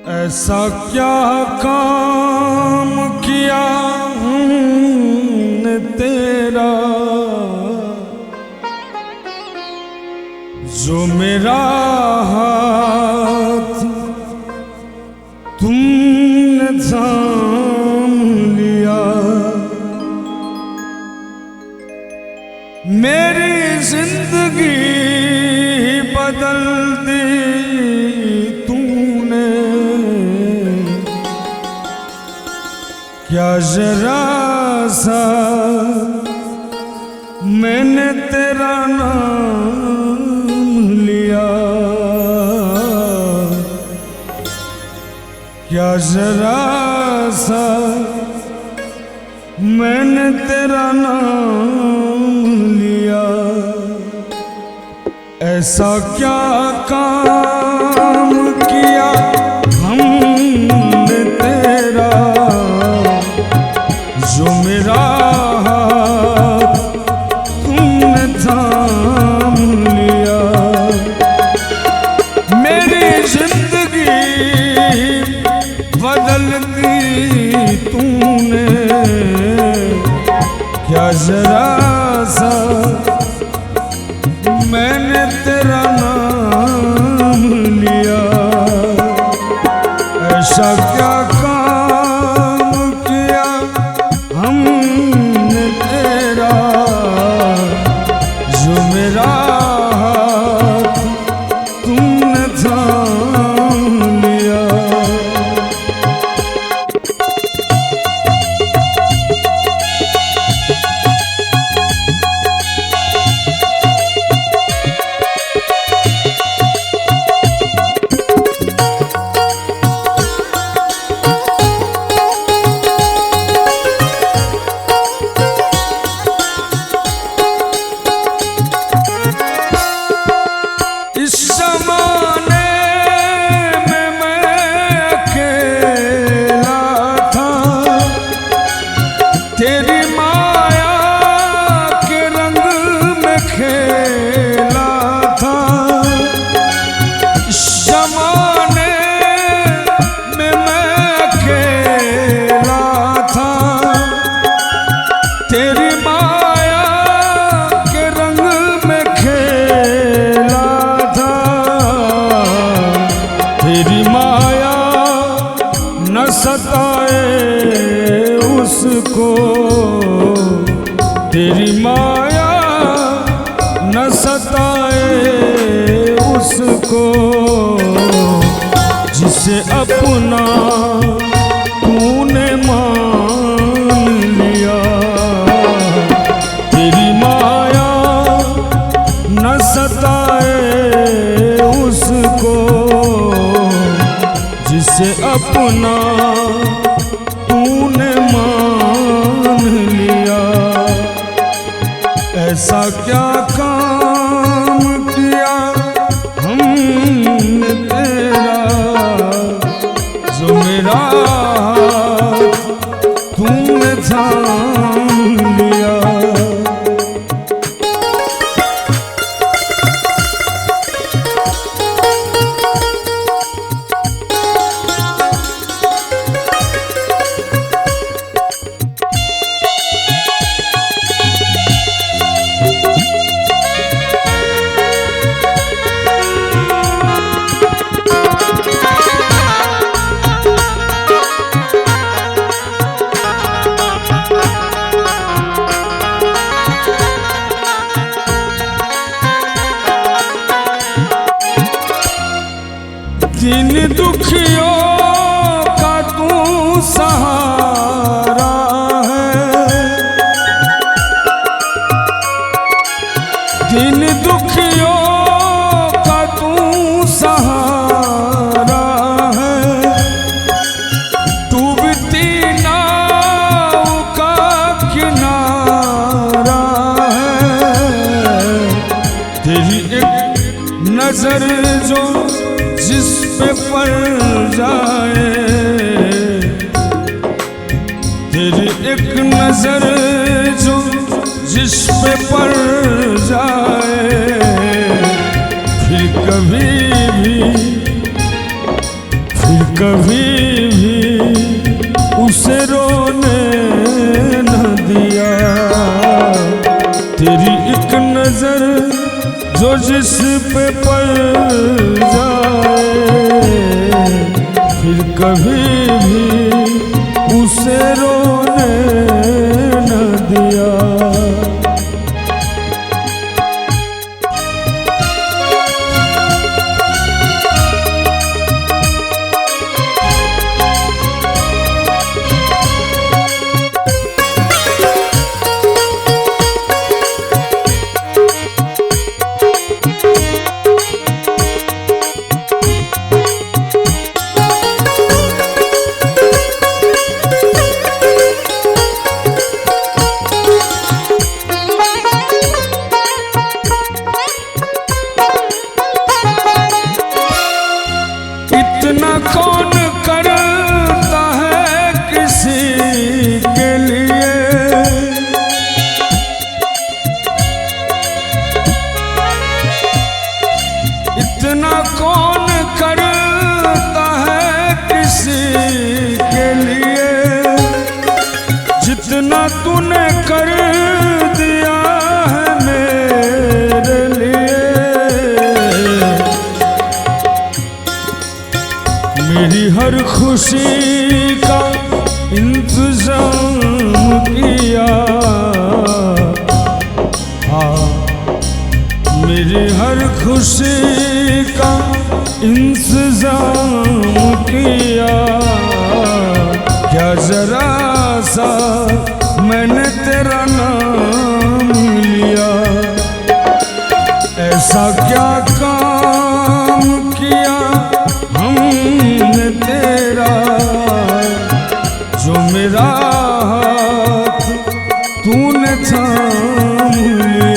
ऐसा क्या काम किया हमने तेरा जो मेरा हाथ तुमने थाम लिया। मेरी जिंदगी बदल दी तूने, क्या जरा सा मैंने तेरा नाम लिया, क्या जरा सा मैंने तेरा नाम लिया। ऐसा क्या काम किया हमने तेरा जो मेरा हाथ तुमने थाम लिया। मेरी जिंदगी बदल दी तूने, क्या जरा सा मैंने तेरा नाम लिया। ऐसा क्या काम किया हमने तेरा जो मेरा हाथ तुमने थाम लिया। तेरी माया के रंग में खेला था, तेरी माया न सताए उसको, तेरी माया न सताए उसको, जिसे अपना तूने मान लिया। तेरी माया न सताए उसको, जिसे अपना तूने मान लिया। ऐसा क्या काम किया हमने तेरा जो मेरा हाथ तुमने थाम लिया। दिन दुखियों का तू सहारा है, दिन दुखियों का तू सहारा है। डूबती नाव का किनारा है, तेरी एक नजर जो जिस पे पड़ जाए, तेरी एक नजर जो जिस पे पड़ जाए, फिर कभी भी फिर कभी भी उसे रोने न दिया। तेरी एक नजर जो जिस पे पड़ जाए, फिर कभी भी उसे रोने न दिया। इतना कौन करता है किसी के लिए, इतना कौन करता है किसी के लिए, जितना तूने कर दिया है मेरे लिए। मेरी हर खुशी का इंतजाम किया, हाँ मेरी हर खुशी का इंतजाम किया। क्या जरा सा मैंने तेरा नाम लिया, ऐसा क्या काम किया हमने तेरा, जो मेरा हाथ तूने थाम लिया।